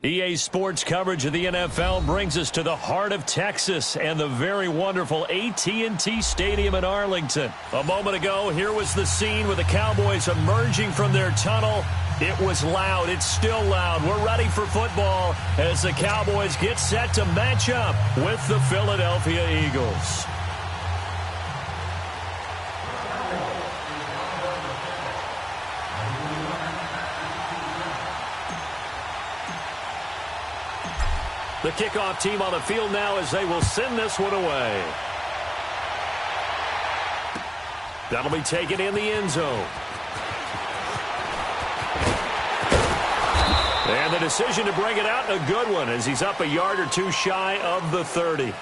EA Sports coverage of the NFL brings us to the heart of Texas and the very wonderful AT&T Stadium in Arlington. A moment ago, here was the scene with the Cowboys emerging from their tunnel. It was loud. It's still loud. We're ready for football as the Cowboys get set to match up with the Philadelphia Eagles. The kickoff team on the field now as they will send this one away. That'll be taken in the end zone. And the decision to bring it out, a good one, as he's up a yard or two shy of the 30.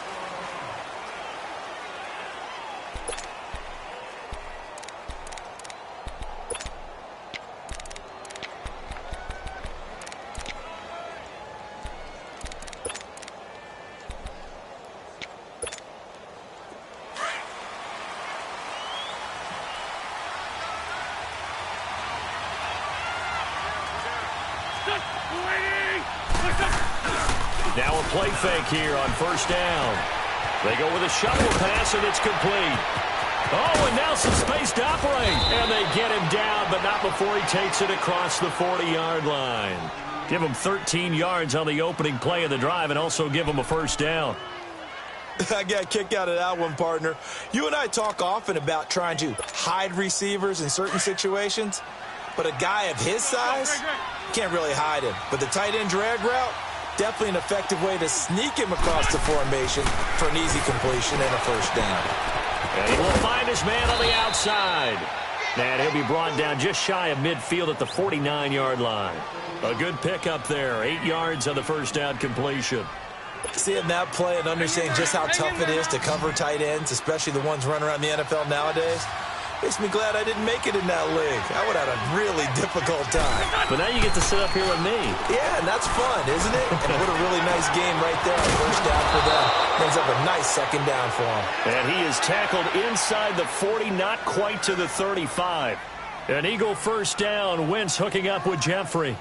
Now a play fake here on first down. They go with a shovel pass, and it's complete. Oh, and now some space to operate. And they get him down, but not before he takes it across the 40-yard line. Give him 13 yards on the opening play of the drive and also give him a first down. I got a kick out of that one, partner. You and I talk often about trying to hide receivers in certain situations, but a guy of his size can't really hide him. But the tight end drag route, definitely an effective way to sneak him across the formation for an easy completion and a first down. And he will find his man on the outside. And he'll be brought down just shy of midfield at the 49-yard line. A good pickup there, 8 yards on the first down completion. Seeing that play and understanding just how tough it is to cover tight ends, especially the ones running around the NFL nowadays, makes me glad I didn't make it in that league. I would have had a really difficult time. But now you get to sit up here with me. Yeah, and that's fun, isn't it? And what a really nice game right there on first down for them. Brings up a nice second down for him. And he is tackled inside the 40, not quite to the 35. An Eagle first down, Wentz hooking up with Jeffrey.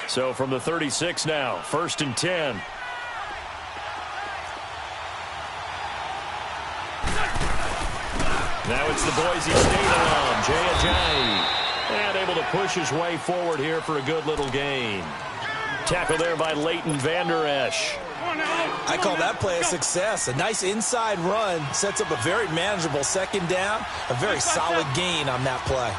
So from the 36 now, 1st and 10. Now it's the Boise State alum, Jay Ajayi. And able to push his way forward here for a good little gain. Tackle there by Leighton Vander Esch. I call that play a success. A nice inside run sets up a very manageable second down. A very solid gain on that play.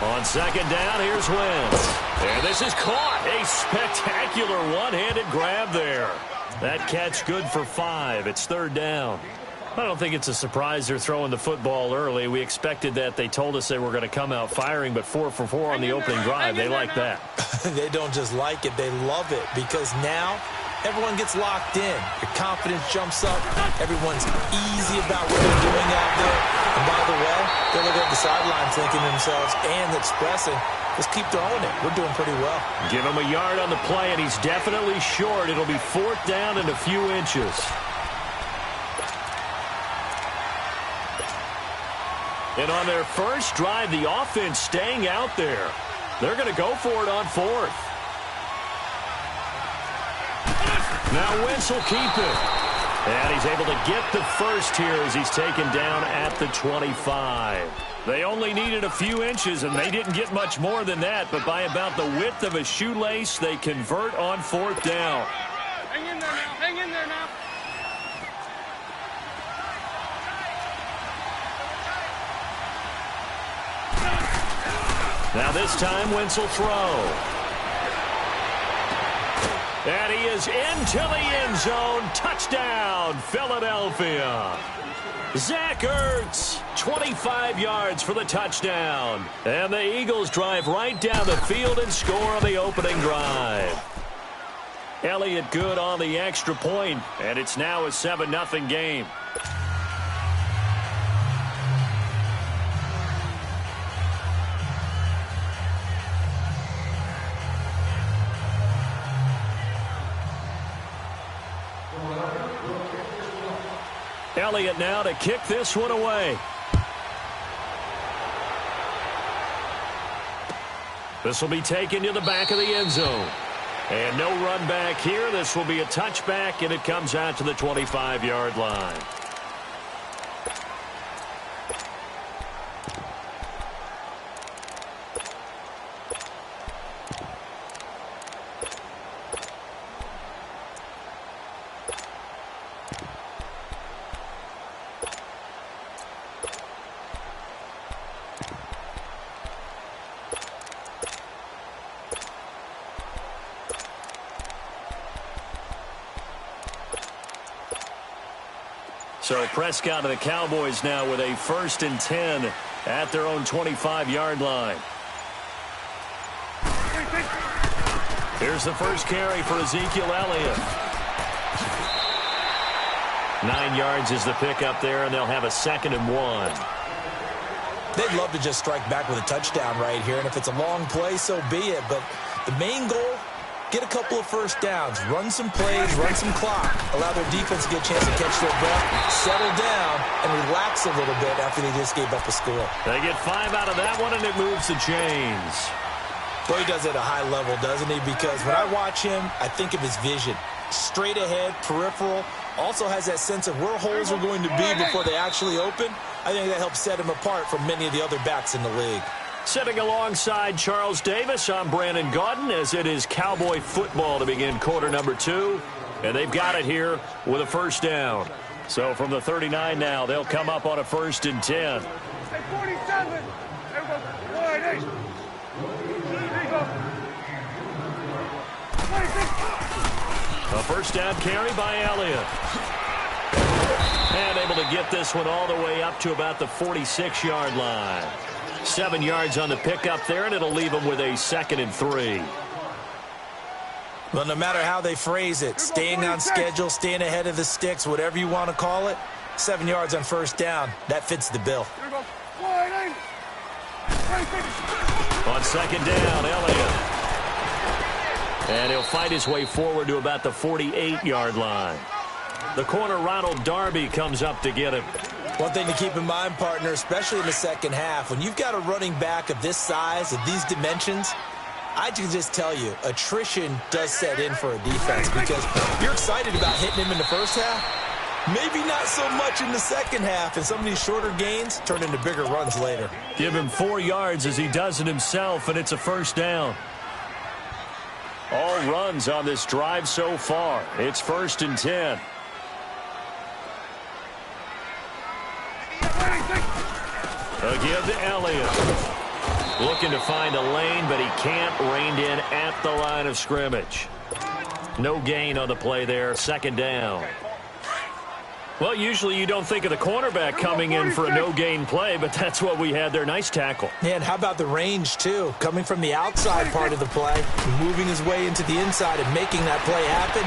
On second down, here's Wentz. And this is caught. A spectacular one-handed grab there. That catch good for 5. It's 3rd down. I don't think it's a surprise they're throwing the football early. We expected that. They told us they were going to come out firing, but 4 for 4 on the opening drive. They like that. They don't just like it. They love it because now everyone gets locked in. Your confidence jumps up. Everyone's easy about what they're doing out there. And by the way, they're looking at the sideline thinking to themselves and expressing, let's keep throwing it. We're doing pretty well. Give him a yard on the play, and he's definitely short. It'll be 4th down and a few inches. And on their first drive, the offense staying out there. They're going to go for it on 4th. Now Wentz will keep it. And he's able to get the first here as he's taken down at the 25. They only needed a few inches, and they didn't get much more than that. But by about the width of a shoelace, they convert on 4th down. Hang in there now. Hang in there now. Now this time, Wentz will throw. And he is into the end zone. Touchdown, Philadelphia. Zach Ertz, 25 yards for the touchdown. And the Eagles drive right down the field and score on the opening drive. Elliott good on the extra point, and it's now a 7-0 game. Elliott now to kick this one away. This will be taken to the back of the end zone. And no run back here. This will be a touchback, and it comes out to the 25-yard line. So Prescott of the Cowboys now with a 1st and 10 at their own 25-yard line. Here's the first carry for Ezekiel Elliott. 9 yards is the pickup there, and they'll have a 2nd and 1. They'd love to just strike back with a touchdown right here, and if it's a long play, so be it. But the main goal, get a couple of first downs, run some plays, run some clock, allow their defense to get a chance to catch their breath, settle down, and relax a little bit after they just gave up a score. They get 5 out of that one, and it moves the chains. Well, he does it at a high level, doesn't he? Because when I watch him, I think of his vision. Straight ahead, peripheral, also has that sense of where holes are going to be before they actually open. I think that helps set him apart from many of the other backs in the league. Sitting alongside Charles Davis, I'm Brandon Gaudin, as it is Cowboy football to begin quarter number 2. And they've got it here with a first down. So from the 39 now, they'll come up on a 1st and 10. Stay 47. There we go. 26. A first down carry by Elliott. And able to get this one all the way up to about the 46-yard line. 7 yards on the pickup there, and it'll leave them with a 2nd and 3. Well, no matter how they phrase it, staying on schedule, staying ahead of the sticks, whatever you want to call it, 7 yards on first down, that fits the bill. On 2nd down, Elliott. And he'll fight his way forward to about the 48-yard line. The corner, Ronald Darby, comes up to get him. One thing to keep in mind, partner, especially in the second half, when you've got a running back of this size, of these dimensions, I can just tell you, attrition does set in for a defense because you're excited about hitting him in the first half. Maybe not so much in the second half, and some of these shorter gains turn into bigger runs later. Give him 4 yards as he does it himself, and it's a first down. All runs on this drive so far. It's 1st and 10. Again to Elliott. Looking to find a lane, but he can't. Reined in at the line of scrimmage. No gain on the play there. 2nd down. Well, usually you don't think of the cornerback coming in for a no-gain play, but that's what we had there. Nice tackle. And how about the range, too? Coming from the outside part of the play, moving his way into the inside and making that play happen.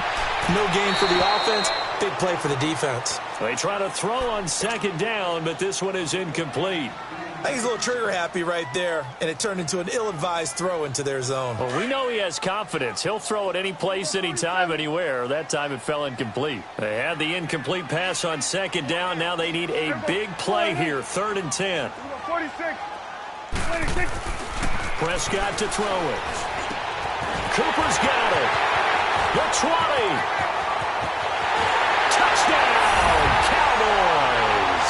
No gain for the offense. Big play for the defense. They try to throw on 2nd down, but this one is incomplete. I think he's a little trigger happy right there, and it turned into an ill-advised throw into their zone. Well, we know he has confidence. He'll throw it any place, anytime, anywhere. That time it fell incomplete. They had the incomplete pass on 2nd down. Now they need a big play here. 3rd and 10. 46. Prescott to throw it. Cooper's got it. The 20. Touchdown, Cowboys.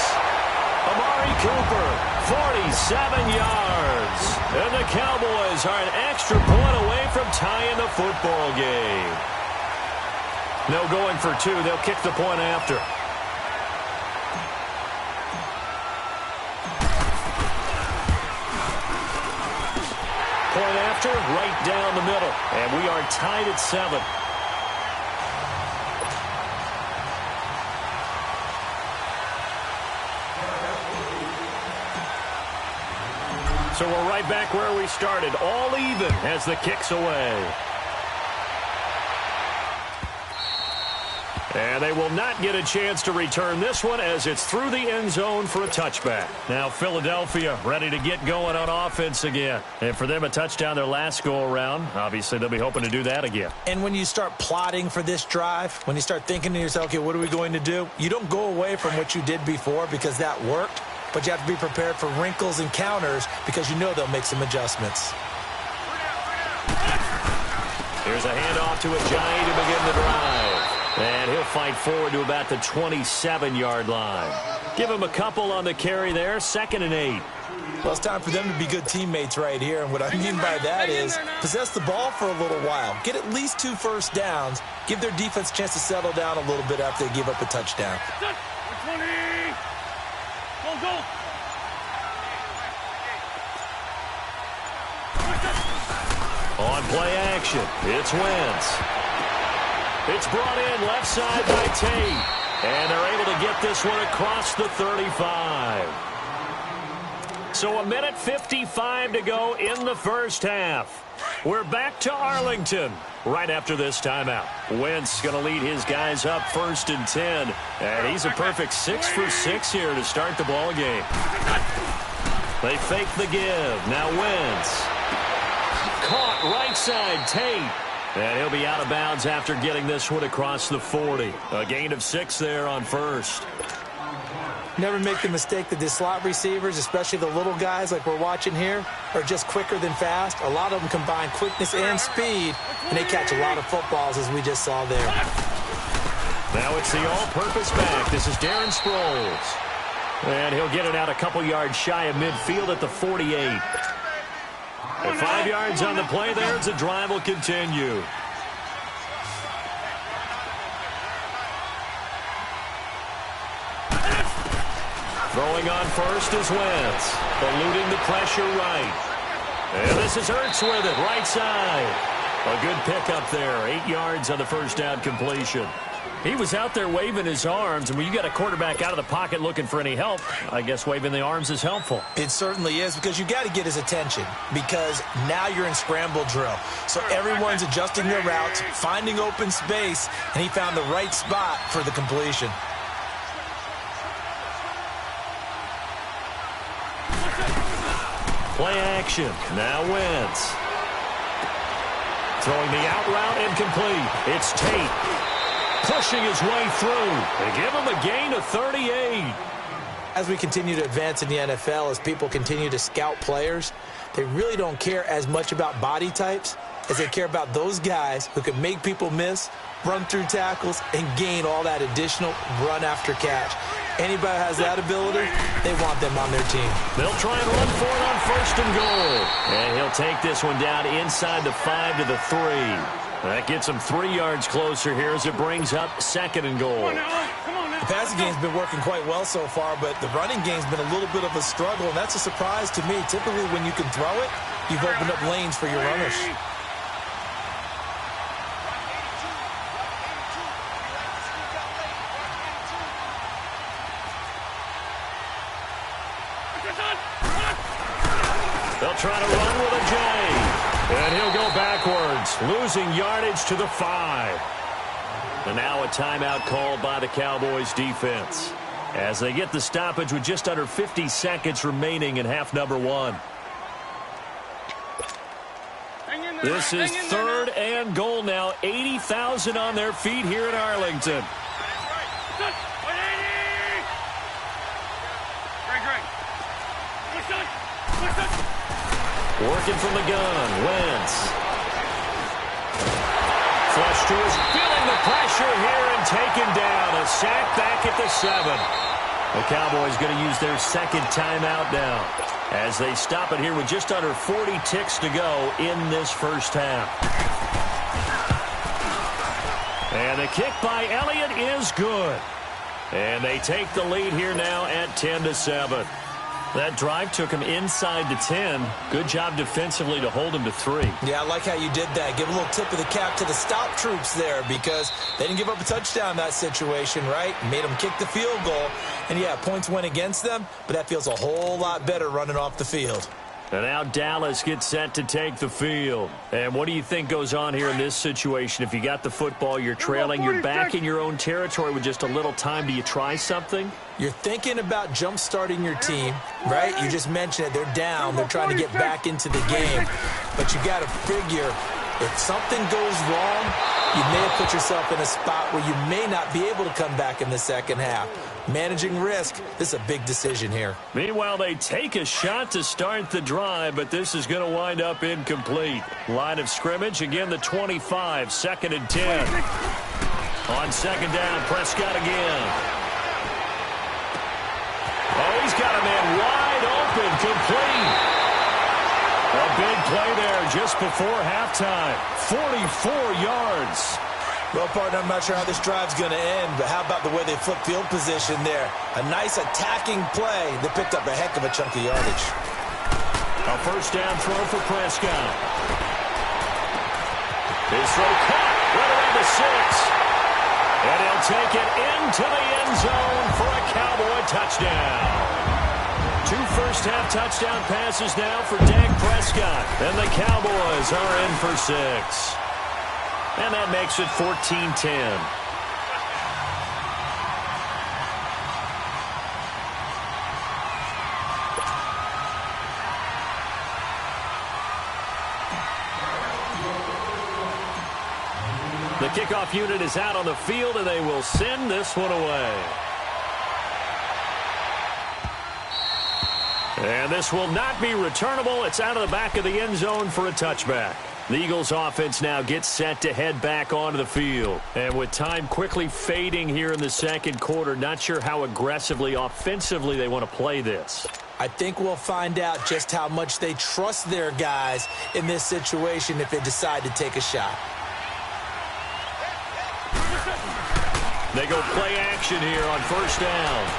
Amari Cooper. 47 yards. And the Cowboys are an extra point away from tying the football game. No going for 2. They'll kick the point after. Point after, right down the middle. And we are tied at 7. So we're right back where we started, all even as the kick's away. And they will not get a chance to return this one as it's through the end zone for a touchback. Now Philadelphia ready to get going on offense again. And for them, a touchdown their last go-around. Obviously, they'll be hoping to do that again. And when you start plotting for this drive, when you start thinking to yourself, okay, what are we going to do? You don't go away from what you did before because that worked. But you have to be prepared for wrinkles and counters because you know they'll make some adjustments. Here's a handoff to Ajayi to begin the drive. And he'll fight forward to about the 27-yard line. Give him a couple on the carry there, 2nd and 8. Well, it's time for them to be good teammates right here. And what I mean by that is possess the ball for a little while. Get at least 2 first downs. Give their defense a chance to settle down a little bit after they give up a touchdown. 20. Go. On play action, it's Wentz. It's brought in left side by Tate. And they're able to get this one across the 35. So 1:55 to go in the first half. We're back to Arlington right after this timeout. Wentz going to lead his guys up 1st and 10. And he's a perfect 6 for 6 here to start the ball game. They fake the give. Now Wentz. Caught right side, Tate. And he'll be out of bounds after getting this one across the 40. A gain of 6 there on 1st. Never make the mistake that the slot receivers, especially the little guys like we're watching here, are just quicker than fast. A lot of them combine quickness and speed, and they catch a lot of footballs, as we just saw there. Now it's the all-purpose back. This is Darren Sproles. And he'll get it out a couple yards shy of midfield at the 48. And 5 yards on the play there as the drive will continue. Throwing on first is Wentz. Eluding the pressure right. And this is Ertz with it, right side. A good pickup there. 8 yards on the first down completion. He was out there waving his arms, and when you got a quarterback out of the pocket looking for any help, I guess waving the arms is helpful. It certainly is, because you got to get his attention, because now you're in scramble drill. So everyone's adjusting their routes, finding open space, and he found the right spot for the completion. Play action. Now Wentz. Throwing the out route incomplete. It's Tate. Pushing his way through. They give him a gain of 38. As we continue to advance in the NFL, as people continue to scout players, they really don't care as much about body types as they care about those guys who can make people miss, run through tackles, and gain all that additional run after catch. Anybody who has that ability, they want them on their team. They'll try and run for it on 1st and goal. And he'll take this one down inside the 5 to the 3. That gets him 3 yards closer here as it brings up 2nd and goal. The passing game's been working quite well so far, but the running game's been a little bit of a struggle, and that's a surprise to me. Typically, when you can throw it, you've opened up lanes for your runners. They'll try to run with Ajayi. And he'll go backwards, losing yardage to the 5. And now a timeout called by the Cowboys defense as they get the stoppage with just under 50 seconds remaining in half number 1. This is 3rd and goal now. 80,000 on their feet here in Arlington. Working from the gun, Wentz. Flush to his, feeling the pressure here and taken down. A sack back at the 7. The Cowboys going to use their 2nd timeout now as they stop it here with just under 40 ticks to go in this first half. And the kick by Elliott is good. And they take the lead here now at 10-7. That drive took him inside the 10. Good job defensively to hold him to 3. Yeah, I like how you did that. Give a little tip of the cap to the stop troops there, because they didn't give up a touchdown in that situation, right? Made them kick the field goal. And, yeah, points went against them, but that feels a whole lot better running off the field. And now Dallas gets set to take the field. And what do you think goes on here in this situation? If you got the football, you're trailing, you're back in your own territory with just a little time. Do you try something? You're thinking about jump-starting your team, right? You just mentioned it. They're down. They're trying to get back into the game. But you got to figure If something goes wrong, you may have put yourself in a spot where you may not be able to come back in the second half. Managing risk, this is a big decision here. Meanwhile, they take a shot to start the drive, but this is going to wind up incomplete. Line of scrimmage, again the 25, 2nd and 10. On second down, Prescott again. Oh, he's got a man wide open, complete. A big play there just before halftime. 44 yards. Well, partner, I'm not sure how this drive's going to end, but how about the way they flip field position there? A nice attacking play that picked up a heck of a chunk of yardage. A first down throw for Prescott. His throw caught right around the 6. And he'll take it into the end zone for a Cowboy touchdown. 2 first-half touchdown passes now for Dak Prescott. And the Cowboys are in for 6. And that makes it 14-10. The kickoff unit is out on the field, and they will send this one away. And this will not be returnable. It's out of the back of the end zone for a touchback. The Eagles offense now gets set to head back onto the field. And with time quickly fading here in the second quarter, not sure how aggressively, offensively they want to play this. I think we'll find out just how much they trust their guys in this situation if they decide to take a shot. They go play action here on first down.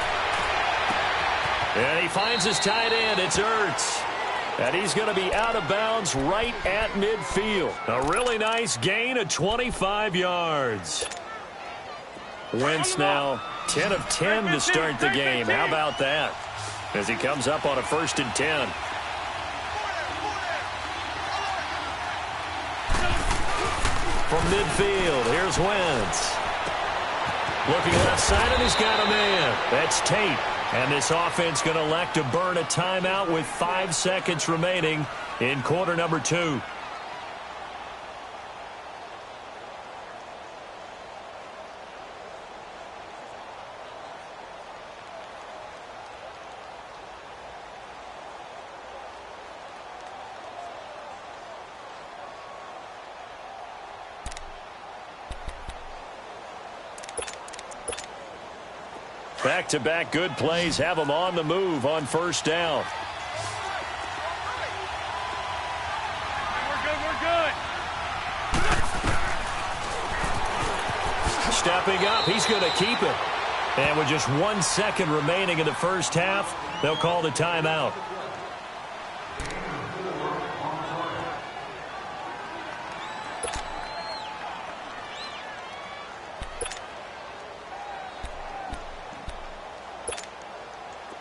And he finds his tight end. It's Ertz. And he's going to be out of bounds right at midfield. A really nice gain of 25 yards. Wentz now 10 of 10 to start the game. How about that? As he comes up on a 1st and 10. From midfield, here's Wentz. Looking left side, and he's got a man. That's Tate. And this offense going to elect to burn a timeout with 5 seconds remaining in quarter number 2. Back-to-back good plays have them on the move on first down. We're good. Stepping up, he's going to keep it. And with just 1 second remaining in the first half, they'll call the timeout.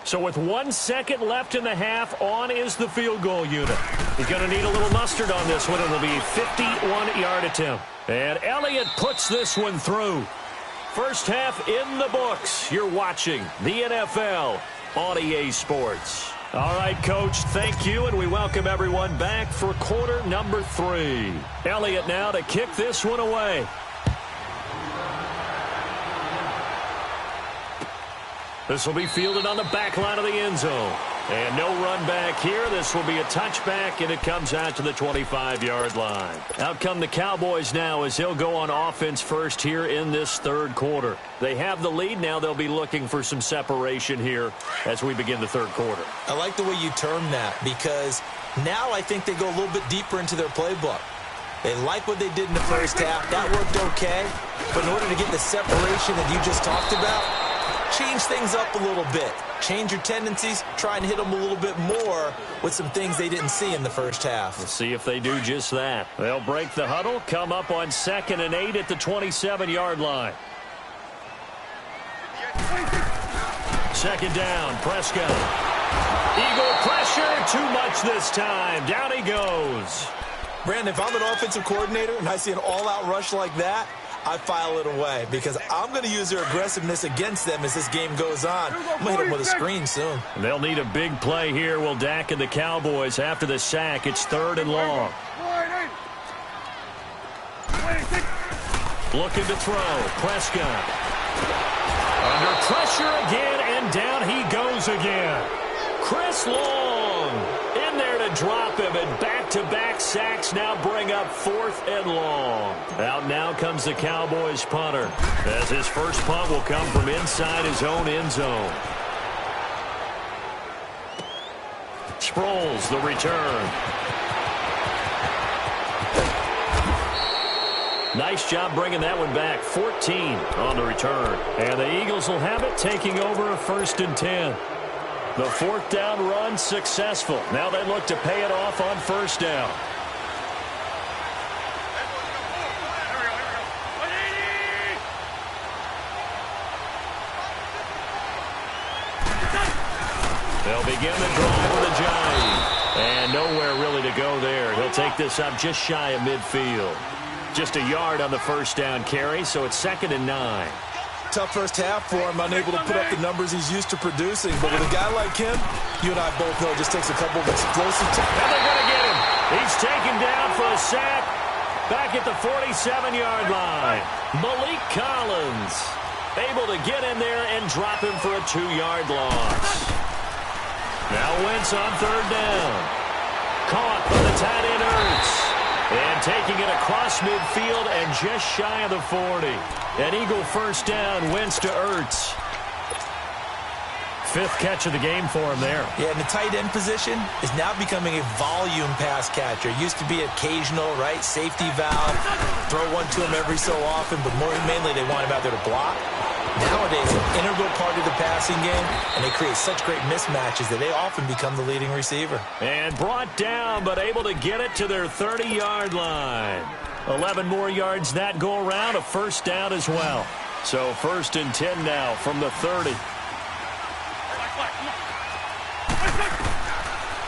So with 1 second left in the half, on is the field goal unit. He's going to need a little mustard on this one. It'll be a 51-yard attempt. And Elliott puts this one through. First half in the books. You're watching the NFL on EA Sports. All right, Coach, thank you, and we welcome everyone back for quarter number 3. Elliott now to kick this one away. This will be fielded on the back line of the end zone. And no run back here. This will be a touchback, and it comes out to the 25-yard line. Out come the Cowboys now as they'll go on offense first here in this third quarter. They have the lead. Now they'll be looking for some separation here as we begin the third quarter. I like the way you term that because now I think they go a little bit deeper into their playbook. They like what they did in the first half. That worked okay. But in order to get the separation that you just talked about, change things up a little bit. Change your tendencies. Try and hit them a little bit more with some things they didn't see in the first half. Let's see if they do just that. They'll break the huddle, come up on 2nd and 8 at the 27-yard line. Second down, Prescott. Eagle pressure, too much this time. Down he goes. Brandon, if I'm an offensive coordinator and I see an all-out rush like that, I file it away because I'm going to use their aggressiveness against them as this game goes on. I'm going to hit them with a screen soon. They'll need a big play here. Will Dak and the Cowboys after the sack. It's 3rd and long. Looking to throw. Prescott. Under pressure again, and down he goes again. Chris Long in there to drop him, and back-to-back sacks now bring up 4th and long. Out now comes the Cowboys punter, as his first punt will come from inside his own end zone. Sproles, the return. Nice job bringing that one back. 14 on the return. And the Eagles will have it, taking over a 1st and 10. The 4th down run successful. Now they look to pay it off on 1st down. They'll begin the drive with a jive. And nowhere really to go there. He'll take this up just shy of midfield. Just a yard on the 1st down carry, so it's 2nd and 9. Tough first half for him, unable to put up the numbers he's used to producing. But with a guy like him, you and I both know it just takes a couple of explosive and they're going to get him. He's taken down for a sack back at the 47-yard line. Malik Collins able to get in there and drop him for a 2-yard loss. Now Wentz on 3rd down. Caught by the tight end Ertz. And taking it across midfield and just shy of the 40. An Eagle 1st down, Wentz to Ertz. 5th catch of the game for him there. Yeah, and the tight end position is now becoming a volume pass catcher. It used to be occasional, right? Safety valve. Throw one to him every so often, but mainly they want him out there to block. Nowadays, an integral part of the passing game, and they create such great mismatches that they often become the leading receiver. And brought down, but able to get it to their 30-yard line. 11 more yards that go around, a 1st down as well. So 1st and 10 now from the 30.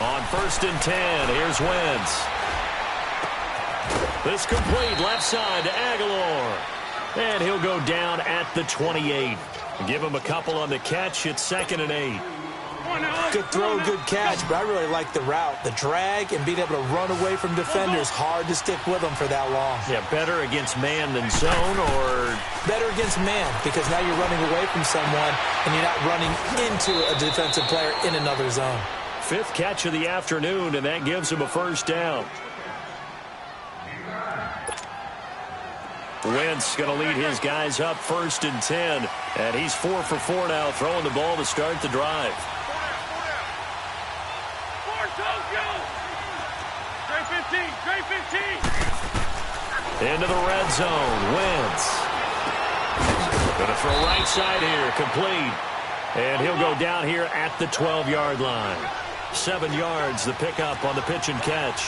On 1st and 10, here's Wentz. This complete left side to Aguilar. And he'll go down at the 28. Give him a couple on the catch. It's 2nd and 8. Good throw, good catch, but I really like the route. The drag and being able to run away from defenders, hard to stick with them for that long. Yeah, better against man than zone, or? Better against man, because now you're running away from someone and you're not running into a defensive player in another zone. 5th catch of the afternoon, and that gives him a 1st down. Wentz going to lead his guys up 1st and 10. And he's 4 for 4 now, throwing the ball to start the drive. Into the red zone. Wentz. Going to throw right side here. Complete. And he'll go down here at the 12-yard line. 7 yards, the pickup on the pitch and catch.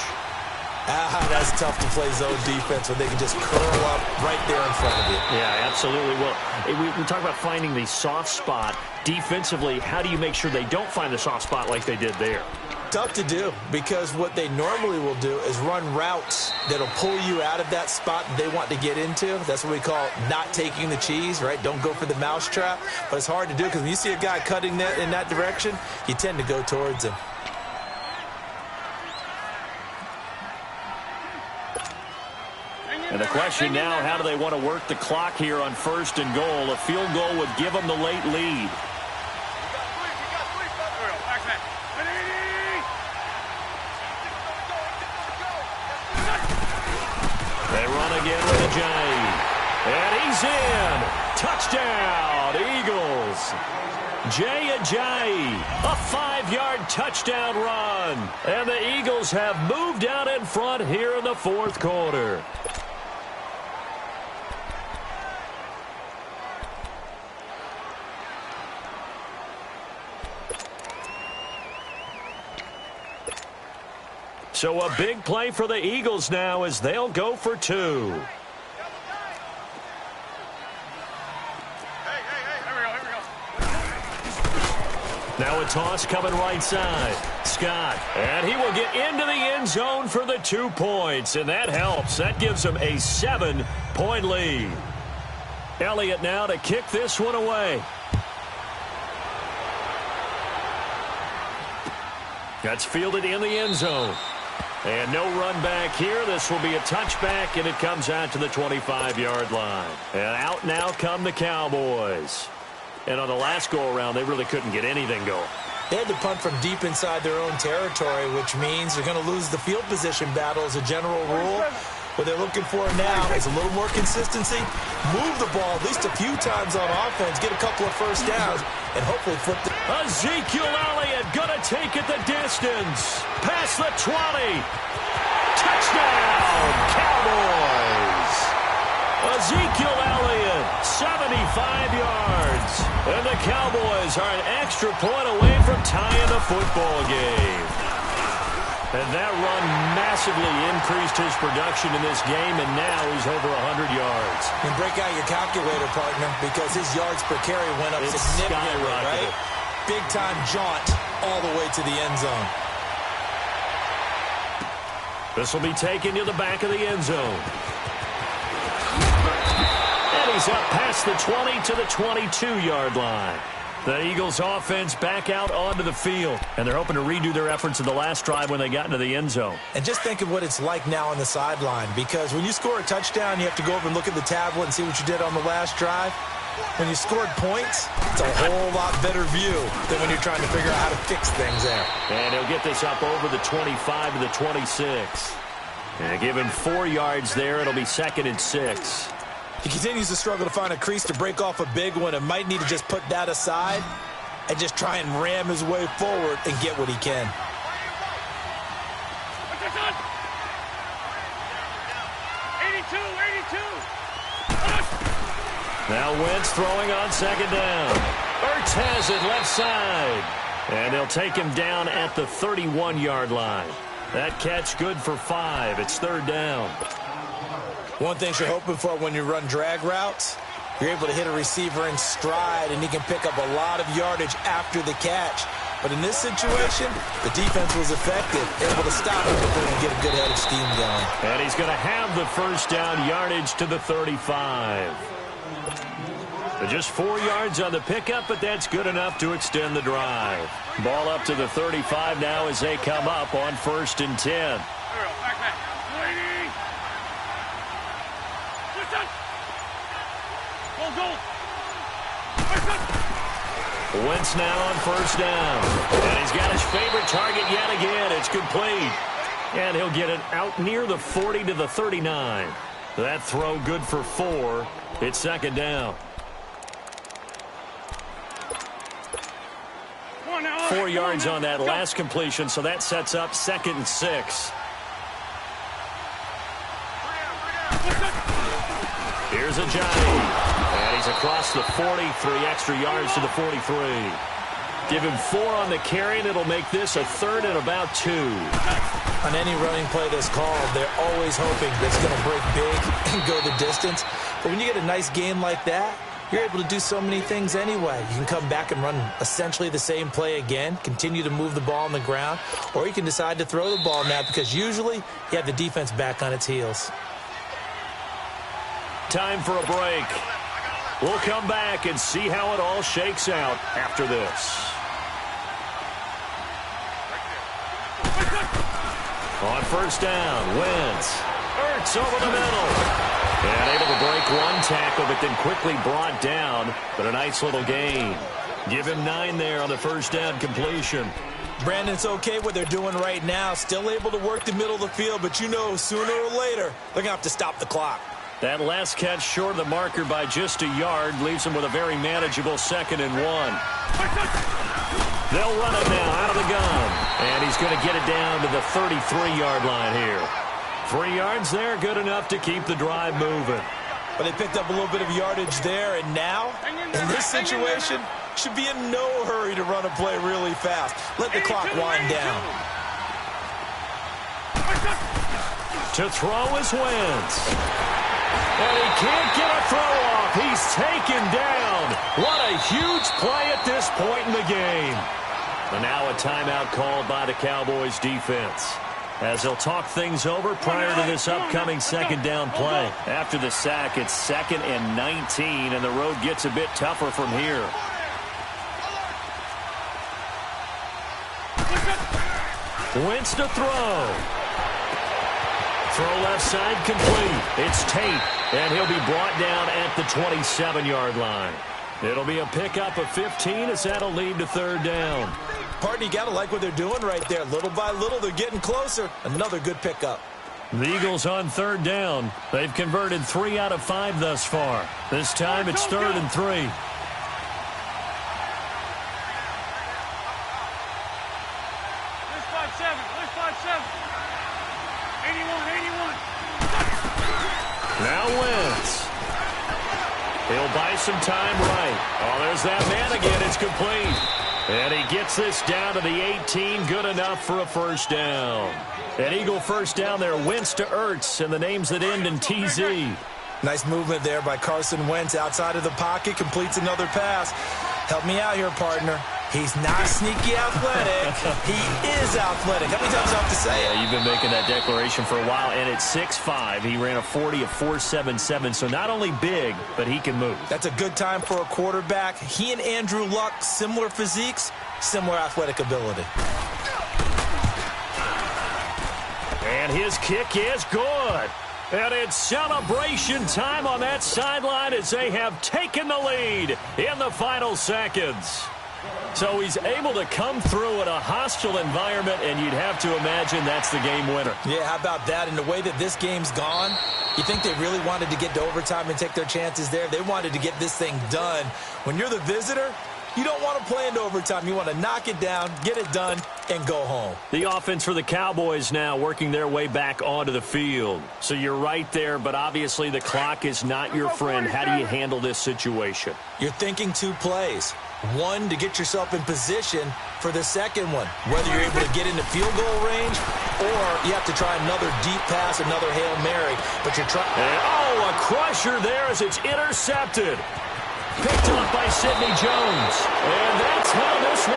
That's tough to play zone defense when they can just curl up right there in front of you. Yeah, absolutely. Well, we talk about finding the soft spot. Defensively, how do you make sure they don't find the soft spot like they did there? Tough to do, because what they normally will do is run routes that'll pull you out of that spot that they want to get into. That's what we call not taking the cheese, right? Don't go for the mousetrap. But it's hard to do, because when you see a guy cutting that in that direction, you tend to go towards him. And the question now, how do they want to work the clock here on 1st and goal? A field goal would give them the late lead. They run again with Ajayi. And he's in. Touchdown, Eagles. Jay Ajayi, a 5-yard touchdown run. And the Eagles have moved out in front here in the 4th quarter. So a big play for the Eagles now as they'll go for 2. Now a toss coming right side. Scott. And he will get into the end zone for the 2 points. And that helps. That gives him a 7-point lead. Elliott now to kick this one away. That's fielded in the end zone. And no run back here. This will be a touchback, and it comes out to the 25-yard line. And out now come the Cowboys. And on the last go-around, they really couldn't get anything going. They had to punt from deep inside their own territory, which means they're going to lose the field position battle as a general rule. What they're looking for now is a little more consistency, move the ball at least a few times on offense, get a couple of first downs, and hopefully flip the... Ezekiel Elliott going to take it the distance. Past the 20. Touchdown, Cowboys. Ezekiel Elliott, 75 yards. And the Cowboys are an extra point away from tying the football game. And that run massively increased his production in this game, and now he's over 100 yards. And break out your calculator, partner, because his yards per carry went up significantly, right? Big-time jaunt all the way to the end zone. This will be taken to the back of the end zone. And he's up past the 20 to the 22-yard line. The Eagles offense back out onto the field, and they're hoping to redo their efforts in the last drive when they got into the end zone. And just think of what it's like now on the sideline, because when you score a touchdown, you have to go over and look at the tablet and see what you did on the last drive. When you scored points, it's a whole lot better view than when you're trying to figure out how to fix things there. And he'll get this up over the 25 to the 26. And give him 4 yards there. It'll be 2nd and 6. He continues to struggle to find a crease to break off a big one and might need to just put that aside and just try and ram his way forward and get what he can. Now Wentz throwing on 2nd down. Ertz has it left side. And they'll take him down at the 31-yard line. That catch good for 5. It's 3rd down. One thing you're hoping for when you run drag routes, you're able to hit a receiver in stride, and he can pick up a lot of yardage after the catch. But in this situation, the defense was effective, able to stop him before he get a good head of steam going. And he's going to have the first down yardage to the 35. But just 4 yards on the pickup, but that's good enough to extend the drive. Ball up to the 35 now as they come up on 1st and 10. Wentz now on 1st down. And he's got his favorite target yet again. It's complete. And he'll get it out near the 40 to the 39. That throw good for 4. It's 2nd down. 4 yards on that last completion, so that sets up 2nd and 6. Here's a Johnny. And he's across the 40, 3 extra yards to the 43. Give him 4 on the carry, and it'll make this a 3rd and about 2. On any running play that's called, they're always hoping that it's going to break big and go the distance. But when you get a nice game like that, you're able to do so many things anyway. You can come back and run essentially the same play again, continue to move the ball on the ground, or you can decide to throw the ball now because usually you have the defense back on its heels. Time for a break. We'll come back and see how it all shakes out after this. On 1st down, Wentz. Ertz over the middle. And able to break 1 tackle, but then quickly brought down. But a nice little gain. Give him 9 there on the 1st down completion. Brandon, it's okay what they're doing right now. Still able to work the middle of the field, but you know sooner or later they're going to have to stop the clock. That last catch short of the marker by just a yard leaves him with a very manageable 2nd and 1. They'll run it now out of the gun. And he's going to get it down to the 33-yard line here. 3 yards there, good enough to keep the drive moving. But they picked up a little bit of yardage there, and now, in this situation, should be in no hurry to run a play really fast. Let the clock wind down. To throw is Wentz. And he can't get a throw off. He's taken down. What a huge play at this point in the game. And now a timeout called by the Cowboys defense, as they'll talk things over prior to this upcoming 2nd down play. After the sack, it's 2nd and 19, and the road gets a bit tougher from here. Wentz to throw. Throw left side complete. It's Tate, and he'll be brought down at the 27-yard line. It'll be a pickup of 15 as that'll lead to third down. Partner, you got to like what they're doing right there. Little by little, they're getting closer. Another good pickup. The Eagles on third down. They've converted 3 out of 5 thus far. This time it's 3rd and 3. Let's 5-7. Let's 5-7. 81. Now Wentz. He'll buy some time right. Oh, there's that man again. It's complete. And he gets this down to the 18. Good enough for a first down. An Eagle first down there. Wentz to Ertz, and the names that end in TZ. Nice movement there by Carson Wentz outside of the pocket. Completes another pass. Help me out here, partner. He's not sneaky athletic. He is athletic. How many times do I have to say it? Yeah, you've been making that declaration for a while, and at 6'5", he ran a 40 of 4.77, so not only big, but he can move. That's a good time for a quarterback. He and Andrew Luck, similar physiques, similar athletic ability. And his kick is good. And it's celebration time on that sideline as they have taken the lead in the final seconds. So he's able to come through in a hostile environment, and you'd have to imagine that's the game winner. Yeah, how about that? And the way that this game's gone, you think they really wanted to get to overtime and take their chances there? They wanted to get this thing done. When you're the visitor, you don't want to play into overtime. You want to knock it down, get it done, and go home. The offense for the Cowboys now working their way back onto the field. So you're right there, but obviously the clock is not your friend. How do you handle this situation? You're thinking 2 plays. One, to get yourself in position for the second one, whether you're able to get into field goal range or you have to try another deep pass, another Hail Mary, but you're trying. Oh, a crusher there as it's intercepted. Picked off by Sidney Jones. And that's how this one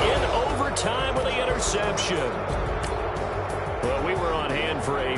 in overtime with the interception. Well, we were on hand for a